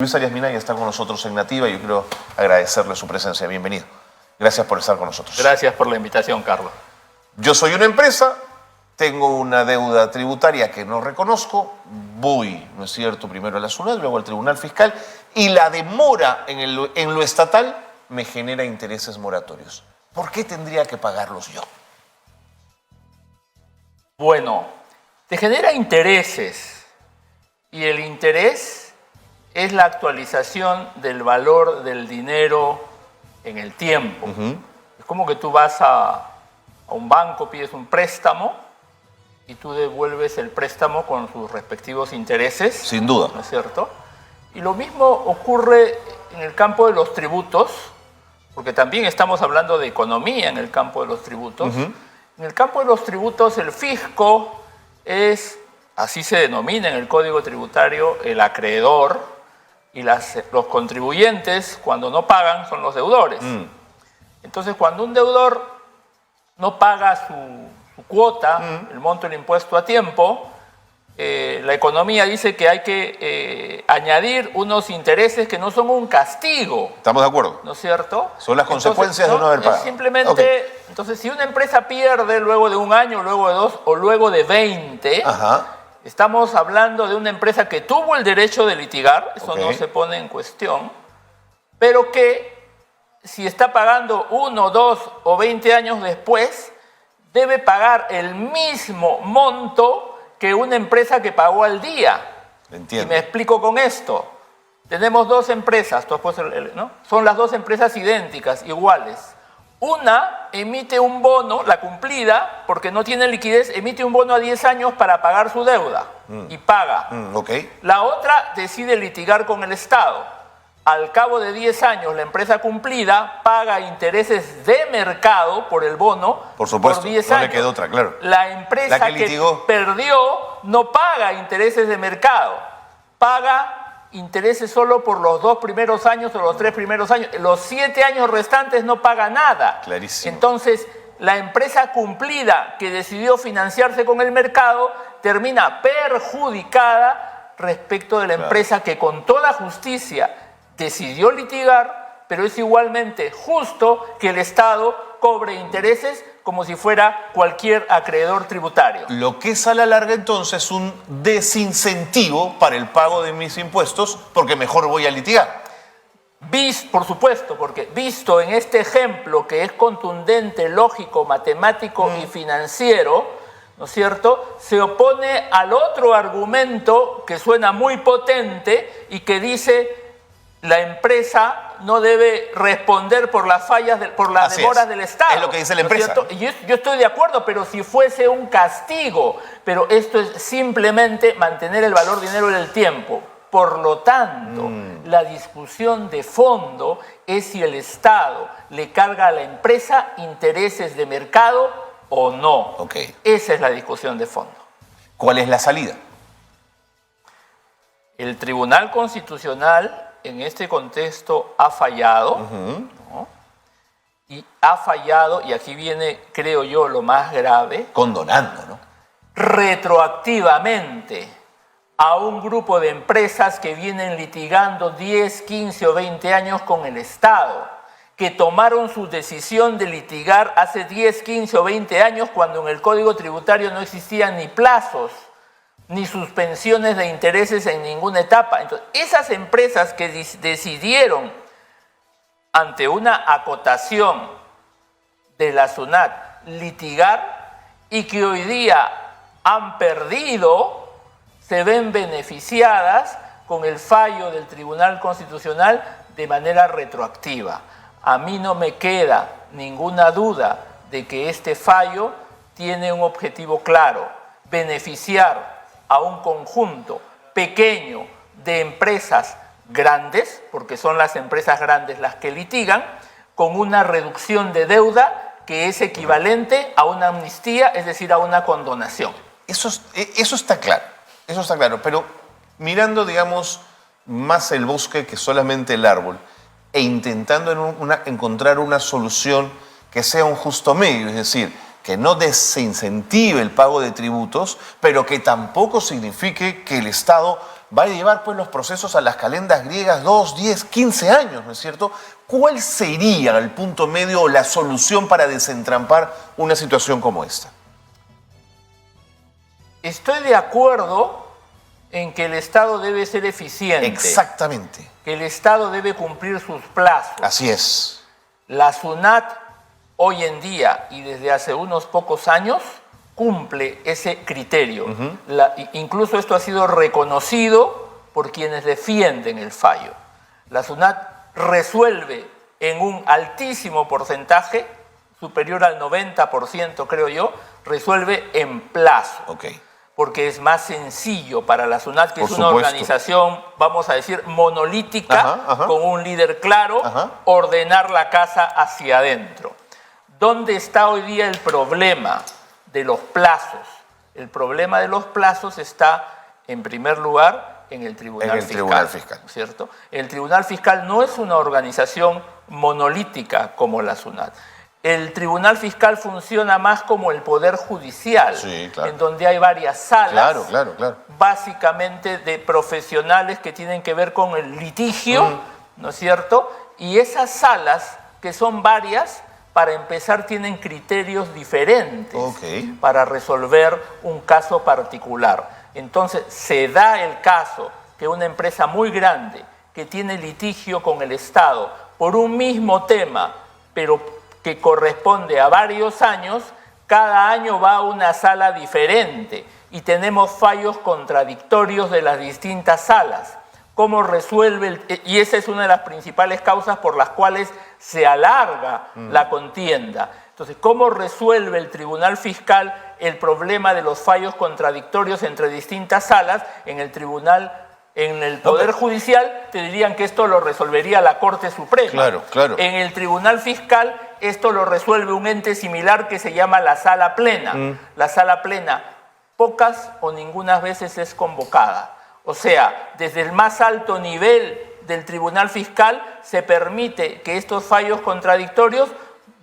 Luis Arias Minaya está con nosotros en Nativa y yo quiero agradecerle su presencia. Bienvenido. Gracias por estar con nosotros. Gracias por la invitación, Carlos. Yo soy una empresa, tengo una deuda tributaria que no reconozco, voy, ¿no es cierto?, primero a la SUNAT, luego al Tribunal Fiscal, y la demora en lo estatal me genera intereses moratorios. ¿Por qué tendría que pagarlos yo? Bueno, te genera intereses y el interés es la actualización del valor del dinero en el tiempo. Es como que tú vas a un banco, pides un préstamo y tú devuelves el préstamo con sus respectivos intereses. Sin duda. ¿No es cierto? Y lo mismo ocurre en el campo de los tributos, porque también estamos hablando de economía en el campo de los tributos. En el campo de los tributos el fisco es, así se denomina en el Código Tributario, el acreedor, y los contribuyentes, cuando no pagan, son los deudores. Entonces, cuando un deudor no paga su cuota, el monto del impuesto a tiempo, la economía dice que hay que añadir unos intereses que no son un castigo. ¿Estamos de acuerdo? ¿No es cierto? Son las consecuencias de no haber pagado. Simplemente, okay. Entonces, si una empresa pierde luego de un año, luego de 2 o luego de 20... Estamos hablando de una empresa que tuvo el derecho de litigar, eso no se pone en cuestión, pero que si está pagando 1, 2 o 20 años después, debe pagar el mismo monto que una empresa que pagó al día. Entiendo. Y me explico con esto. Tenemos dos empresas, ¿no? Son las dos empresas idénticas, iguales. Una emite un bono, la cumplida, porque no tiene liquidez, emite un bono a 10 años para pagar su deuda y paga. La otra decide litigar con el Estado. Al cabo de 10 años, la empresa cumplida paga intereses de mercado por el bono. Por supuesto, por 10 años. No le quedó otra, claro. La empresa que perdió no paga intereses de mercado, paga intereses solo por los 2 primeros años o los 3 primeros años. Los 7 años restantes no paga nada. Clarísimo. Entonces, la empresa cumplida que decidió financiarse con el mercado termina perjudicada respecto de la empresa que con toda justicia decidió litigar, pero es igualmente justo que el Estado cobre intereses como si fuera cualquier acreedor tributario. Lo que es a la larga entonces un desincentivo para el pago de mis impuestos porque mejor voy a litigar. Por supuesto, porque visto en este ejemplo que es contundente, lógico, matemático y financiero, ¿no es cierto?, se opone al otro argumento que suena muy potente y que dice la empresa no debe responder por las fallas, por las demoras del Estado. Es lo que dice la empresa. ¿No es cierto? Y yo estoy de acuerdo, pero si fuese un castigo. Pero esto es simplemente mantener el valor dinero en el tiempo. Por lo tanto, la discusión de fondo es si el Estado le carga a la empresa intereses de mercado o no. Esa es la discusión de fondo. ¿Cuál es la salida? El Tribunal Constitucional en este contexto ha fallado, ¿no? Y ha fallado, y aquí viene, creo yo, lo más grave. Condonando, ¿no? Retroactivamente a un grupo de empresas que vienen litigando 10, 15 o 20 años con el Estado, que tomaron su decisión de litigar hace 10, 15 o 20 años cuando en el Código Tributario no existían ni plazos, ni suspensiones de intereses en ninguna etapa. Entonces, esas empresas que decidieron, ante una acotación de la SUNAT, litigar y que hoy día han perdido, se ven beneficiadas con el fallo del Tribunal Constitucional de manera retroactiva. A mí no me queda ninguna duda de que este fallo tiene un objetivo claro: beneficiar a un conjunto pequeño de empresas grandes, porque son las empresas grandes las que litigan, con una reducción de deuda que es equivalente a una amnistía, es decir, a una condonación. Eso está claro, pero mirando, digamos, más el bosque que solamente el árbol e intentando encontrar una solución que sea un justo medio, es decir, que no desincentive el pago de tributos, pero que tampoco signifique que el Estado va a llevar pues los procesos a las calendas griegas 2, 10, 15 años, ¿no es cierto? ¿Cuál sería el punto medio o la solución para desentrampar una situación como esta? Estoy de acuerdo en que el Estado debe ser eficiente. Exactamente. Que el Estado debe cumplir sus plazos. Así es. La SUNAT hoy en día y desde hace unos pocos años cumple ese criterio. Incluso esto ha sido reconocido por quienes defienden el fallo. La SUNAT resuelve en un altísimo porcentaje, superior al 90% creo yo, resuelve en plazo. Okay. Porque es más sencillo para la SUNAT, que Por es una supuesto. organización, vamos a decir, monolítica, con un líder claro, ordenar la casa hacia adentro. ¿Dónde está hoy día el problema de los plazos? El problema de los plazos está, en primer lugar, en el Tribunal Fiscal. ¿Cierto? El Tribunal Fiscal no es una organización monolítica como la SUNAT. El Tribunal Fiscal funciona más como el Poder Judicial, sí, claro, en donde hay varias salas, claro. básicamente de profesionales que tienen que ver con el litigio, ¿no es cierto? Y esas salas, que son varias, para empezar tienen criterios diferentes para resolver un caso particular. Entonces, se da el caso que una empresa muy grande que tiene litigio con el Estado por un mismo tema, pero que corresponde a varios años, cada año va a una sala diferente y tenemos fallos contradictorios de las distintas salas. ¿Cómo resuelve? Y esa es una de las principales causas por las cuales se alarga la contienda. Entonces, ¿cómo resuelve el Tribunal Fiscal el problema de los fallos contradictorios entre distintas salas? En el Poder Judicial te dirían que esto lo resolvería la Corte Suprema. Claro. En el Tribunal Fiscal esto lo resuelve un ente similar que se llama la Sala Plena. La Sala Plena pocas o ninguna veces es convocada. O sea, desde el más alto nivel del Tribunal Fiscal se permite que estos fallos contradictorios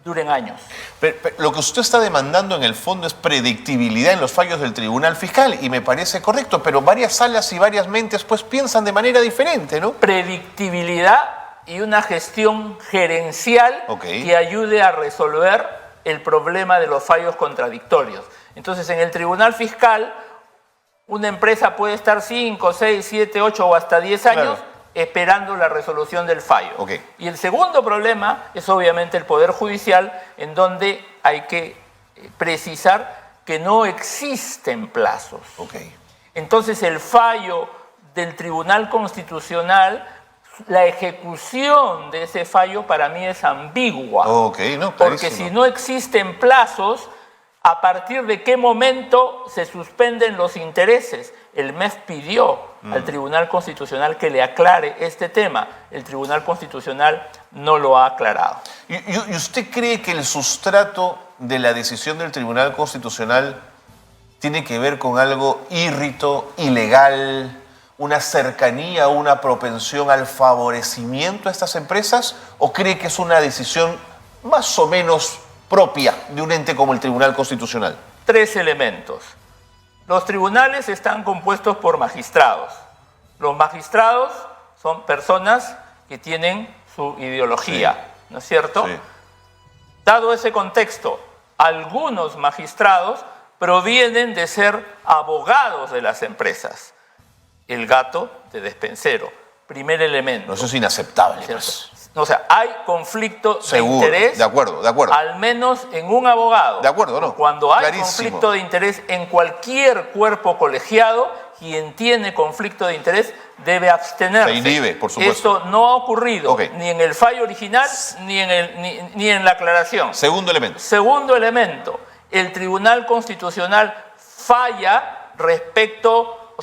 duren años. Pero lo que usted está demandando en el fondo es predictibilidad en los fallos del Tribunal Fiscal y me parece correcto, pero varias salas y varias mentes pues piensan de manera diferente, ¿no? Predictibilidad y una gestión gerencial que ayude a resolver el problema de los fallos contradictorios. Entonces, en el Tribunal Fiscal, una empresa puede estar 5, 6, 7, 8 o hasta 10 años esperando la resolución del fallo. Y el segundo problema es obviamente el Poder Judicial, en donde hay que precisar que no existen plazos. Entonces, el fallo del Tribunal Constitucional, la ejecución de ese fallo para mí es ambigua. Porque si no existen plazos, ¿a partir de qué momento se suspenden los intereses? El MEF pidió al Tribunal Constitucional que le aclare este tema. El Tribunal Constitucional no lo ha aclarado. ¿Y usted cree que el sustrato de la decisión del Tribunal Constitucional tiene que ver con algo írrito, ilegal, una cercanía, una propensión al favorecimiento a estas empresas? ¿O cree que es una decisión más o menos propia de un ente como el Tribunal Constitucional? 3 elementos. Los tribunales están compuestos por magistrados. Los magistrados son personas que tienen su ideología, ¿no es cierto? Dado ese contexto, algunos magistrados provienen de ser abogados de las empresas. El gato de despensero, primer elemento. No, eso es inaceptable. Pues. O sea, hay conflicto de interés. De acuerdo. Al menos en un abogado. De acuerdo, ¿no? Cuando hay conflicto de interés en cualquier cuerpo colegiado, quien tiene conflicto de interés debe abstenerse. Se inhibe, por supuesto. Esto no ha ocurrido ni en el fallo original ni en la aclaración. Segundo elemento. Segundo elemento, el Tribunal Constitucional falla respecto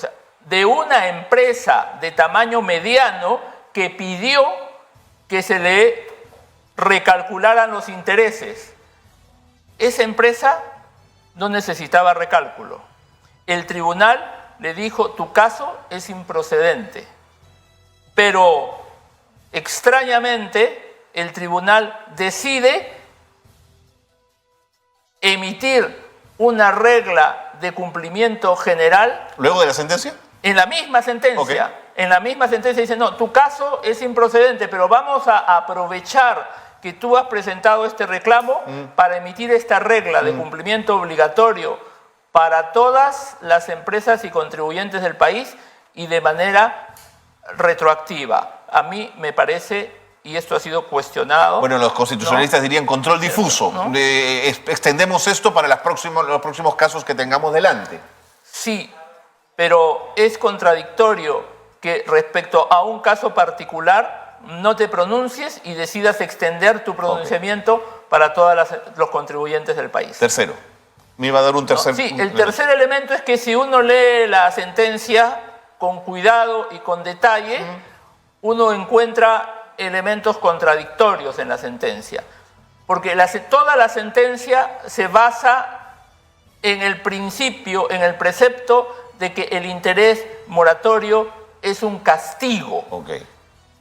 de una empresa de tamaño mediano que pidió que se le recalcularan los intereses. Esa empresa no necesitaba recálculo. El tribunal le dijo, tu caso es improcedente. Pero extrañamente el tribunal decide emitir una regla de cumplimiento general. ¿Luego de la sentencia? En la misma sentencia, en la misma sentencia dice, no, tu caso es improcedente, pero vamos a aprovechar que tú has presentado este reclamo para emitir esta regla de cumplimiento obligatorio para todas las empresas y contribuyentes del país y de manera retroactiva. A mí me parece, y esto ha sido cuestionado... Bueno, los constitucionalistas dirían control difuso. ¿No? Extendemos esto para los próximos casos que tengamos delante. Sí, pero es contradictorio que respecto a un caso particular no te pronuncies y decidas extender tu pronunciamiento para todos los contribuyentes del país. Tercero. Me iba a dar un tercer... ¿No? Sí, el tercer elemento es que si uno lee la sentencia con cuidado y con detalle, uno encuentra elementos contradictorios en la sentencia. Porque toda la sentencia se basa en el principio, en el precepto de que el interés moratorio es un castigo. Okay.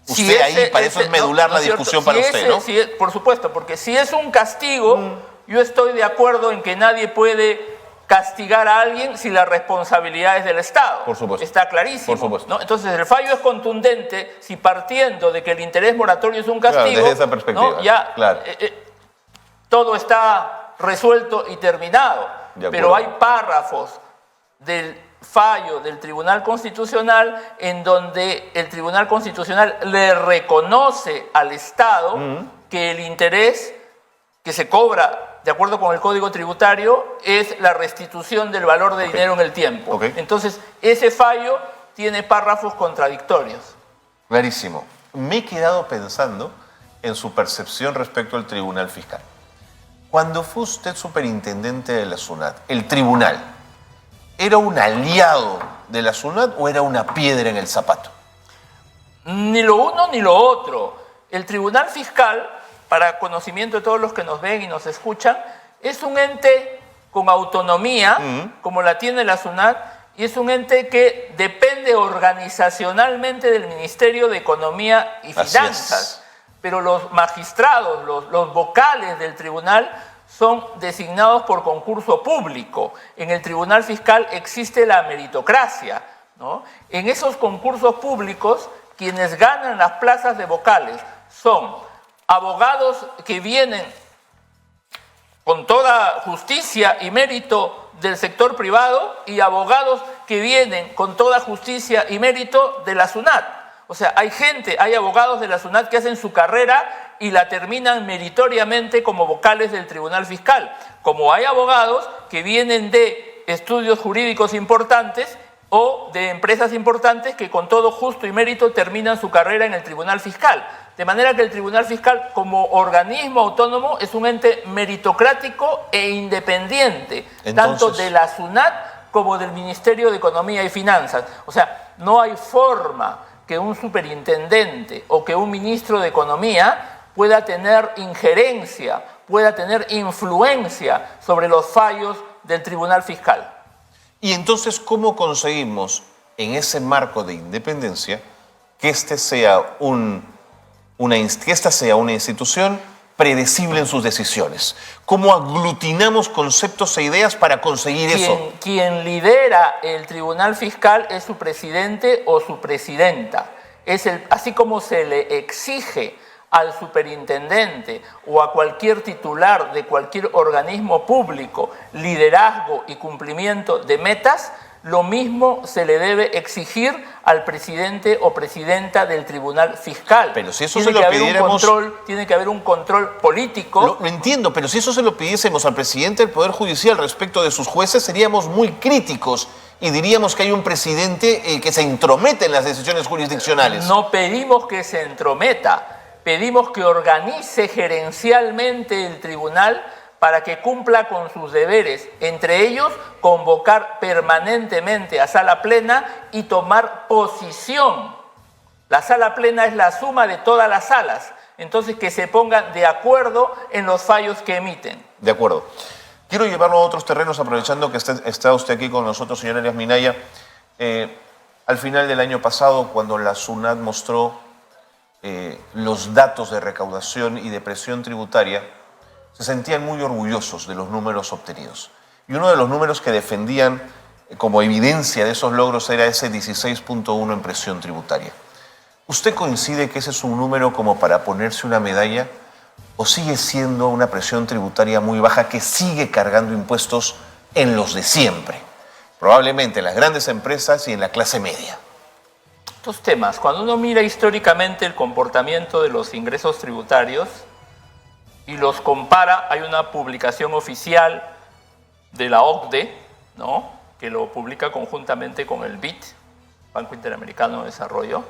Usted ahí, para eso es medular la discusión para usted, ¿no? Por supuesto, porque si es un castigo, yo estoy de acuerdo en que nadie puede castigar a alguien si la responsabilidad es del Estado. Por supuesto. Está clarísimo. Por supuesto. ¿no? Entonces, el fallo es contundente si partiendo de que el interés moratorio es un castigo, claro, desde esa perspectiva, ¿no? Ya claro. Todo está resuelto y terminado. Pero hay párrafos del fallo del Tribunal Constitucional en donde el Tribunal Constitucional le reconoce al Estado que el interés que se cobra de acuerdo con el Código Tributario es la restitución del valor de dinero en el tiempo. Entonces, ese fallo tiene párrafos contradictorios. Clarísimo. Me he quedado pensando en su percepción respecto al Tribunal Fiscal. Cuando fue usted superintendente de la SUNAT, ¿el tribunal era un aliado de la SUNAT o era una piedra en el zapato? Ni lo uno ni lo otro. El Tribunal Fiscal, para conocimiento de todos los que nos ven y nos escuchan, es un ente con autonomía, como la tiene la SUNAT, y es un ente que depende organizacionalmente del Ministerio de Economía y Finanzas. Pero los magistrados, los vocales del tribunal son designados por concurso público. En el Tribunal Fiscal existe la meritocracia, ¿no? En esos concursos públicos, quienes ganan las plazas de vocales son abogados que vienen con toda justicia y mérito del sector privado y abogados que vienen con toda justicia y mérito de la SUNAT. O sea, hay abogados de la SUNAT que hacen su carrera y la terminan meritoriamente como vocales del Tribunal Fiscal. Como hay abogados que vienen de estudios jurídicos importantes o de empresas importantes que con todo justo y mérito terminan su carrera en el Tribunal Fiscal. De manera que el Tribunal Fiscal, como organismo autónomo, es un ente meritocrático e independiente, tanto de la SUNAT como del Ministerio de Economía y Finanzas. O sea, no hay forma que un superintendente o que un ministro de Economía pueda tener injerencia, pueda tener influencia sobre los fallos del Tribunal Fiscal. Y entonces, ¿cómo conseguimos en ese marco de independencia que esta sea una institución predecible en sus decisiones? ¿Cómo aglutinamos conceptos e ideas para conseguir eso? Quien lidera el Tribunal Fiscal es su presidente o su presidenta. Así como se le exige al superintendente o a cualquier titular de cualquier organismo público liderazgo y cumplimiento de metas, lo mismo se le debe exigir al presidente o presidenta del Tribunal Fiscal. Pero si eso se lo pidiéramos... Tiene que haber un control político. Lo entiendo, pero si eso se lo pidiésemos al presidente del Poder Judicial respecto de sus jueces, seríamos muy críticos y diríamos que hay un presidente que se entromete en las decisiones jurisdiccionales. No pedimos que se entrometa, pedimos que organice gerencialmente el tribunal para que cumpla con sus deberes, entre ellos convocar permanentemente a sala plena y tomar posición. La sala plena es la suma de todas las salas, entonces que se pongan de acuerdo en los fallos que emiten. De acuerdo. Quiero llevarlo a otros terrenos, aprovechando que está usted aquí con nosotros, señor Elias Minaya. Al final del año pasado, cuando la SUNAT mostró los datos de recaudación y de presión tributaria, se sentían muy orgullosos de los números obtenidos. Y uno de los números que defendían como evidencia de esos logros era ese 16.1 en presión tributaria. ¿Usted coincide que ese es un número como para ponerse una medalla o sigue siendo una presión tributaria muy baja que sigue cargando impuestos en los de siempre? Probablemente en las grandes empresas y en la clase media. Estos temas, cuando uno mira históricamente el comportamiento de los ingresos tributarios y los compara, hay una publicación oficial de la OCDE, ¿no?, que lo publica conjuntamente con el BID, Banco Interamericano de Desarrollo.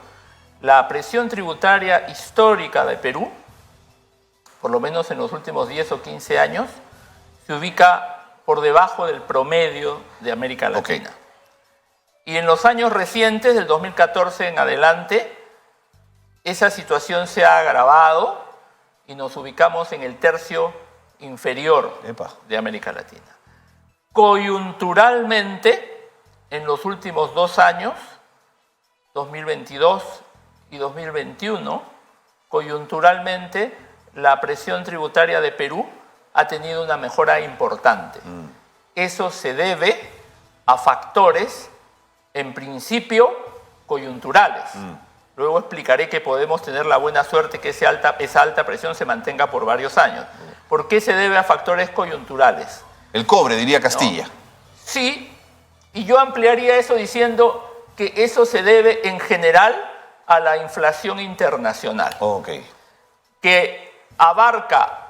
La presión tributaria histórica de Perú, por lo menos en los últimos 10 o 15 años, se ubica por debajo del promedio de América Latina. Okay. Y en los años recientes, del 2014 en adelante, esa situación se ha agravado y nos ubicamos en el tercio inferior de América Latina. Coyunturalmente, en los últimos 2 años, 2022 y 2021, coyunturalmente, la presión tributaria de Perú ha tenido una mejora importante. Eso se debe a factores, en principio, coyunturales. Luego explicaré que podemos tener la buena suerte que esa alta presión se mantenga por varios años. ¿Por qué se debe a factores coyunturales? El cobre, diría Castilla. ¿No? Sí, y yo ampliaría eso diciendo que eso se debe en general a la inflación internacional. Okay. Que abarca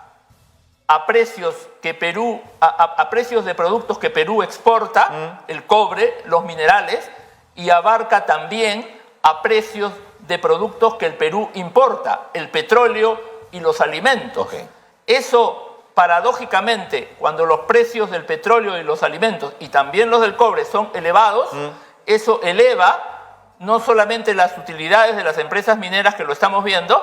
a precios que Perú, a precios de productos que Perú exporta, el cobre, los minerales, y abarca también a precios de productos que el Perú importa, el petróleo y los alimentos. Okay. Eso, paradójicamente, cuando los precios del petróleo y los alimentos, y también los del cobre, son elevados, eso eleva no solamente las utilidades de las empresas mineras, que lo estamos viendo,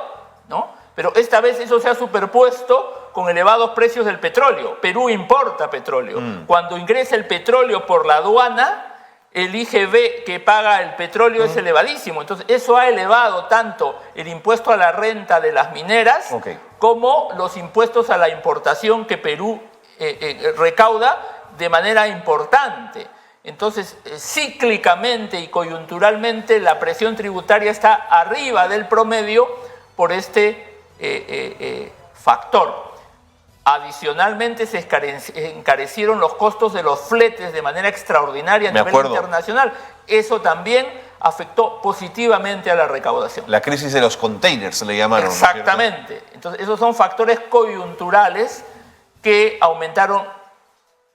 ¿no?, pero esta vez eso se ha superpuesto con elevados precios del petróleo. Perú importa petróleo. Cuando ingresa el petróleo por la aduana, el IGB que paga el petróleo es elevadísimo. Entonces, eso ha elevado tanto el impuesto a la renta de las mineras como los impuestos a la importación que Perú recauda de manera importante. Entonces, cíclicamente y coyunturalmente, la presión tributaria está arriba del promedio por este factor. Adicionalmente, se encarecieron los costos de los fletes de manera extraordinaria a nivel internacional. Eso también afectó positivamente a la recaudación. La crisis de los containers le llamaron. Exactamente. Entonces, esos son factores coyunturales que aumentaron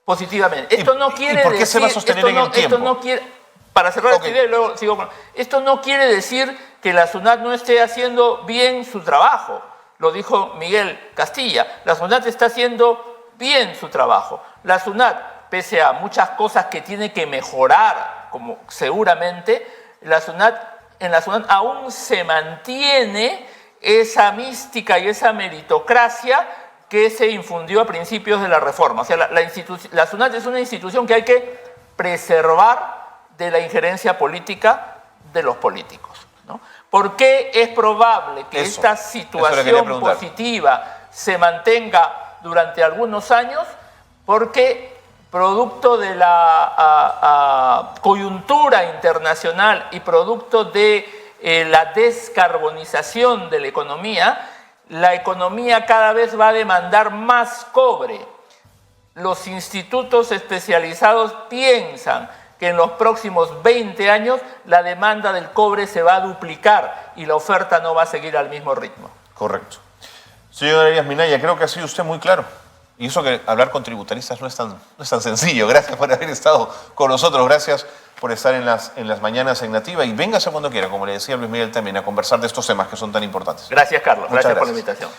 positivamente. Esto no quiere ¿Y por qué decir, se va a sostener en el tiempo? Esto no quiere, para cerrar esta idea y luego sigo con... Esto no quiere decir que la SUNAT no esté haciendo bien su trabajo. Lo dijo Miguel Castilla. La SUNAT está haciendo bien su trabajo. La SUNAT, pese a muchas cosas que tiene que mejorar, como seguramente, en la SUNAT aún se mantiene esa mística y esa meritocracia que se infundió a principios de la reforma. O sea, la SUNAT es una institución que hay que preservar de la injerencia política de los políticos, ¿no? ¿Por qué es probable que esta situación positiva se mantenga durante algunos años? Porque producto de la coyuntura internacional y producto de la descarbonización de la economía cada vez va a demandar más cobre. Los institutos especializados piensan que en los próximos 20 años la demanda del cobre se va a duplicar y la oferta no va a seguir al mismo ritmo. Correcto. Señor Arias Minaya, creo que ha sido usted muy claro. Y eso que hablar con tributaristas no es tan sencillo. Gracias por haber estado con nosotros. Gracias por estar en las mañanas en Nativa. Y véngase cuando quiera, como le decía Luis Miguel también, a conversar de estos temas que son tan importantes. Gracias, Carlos. Gracias por la invitación.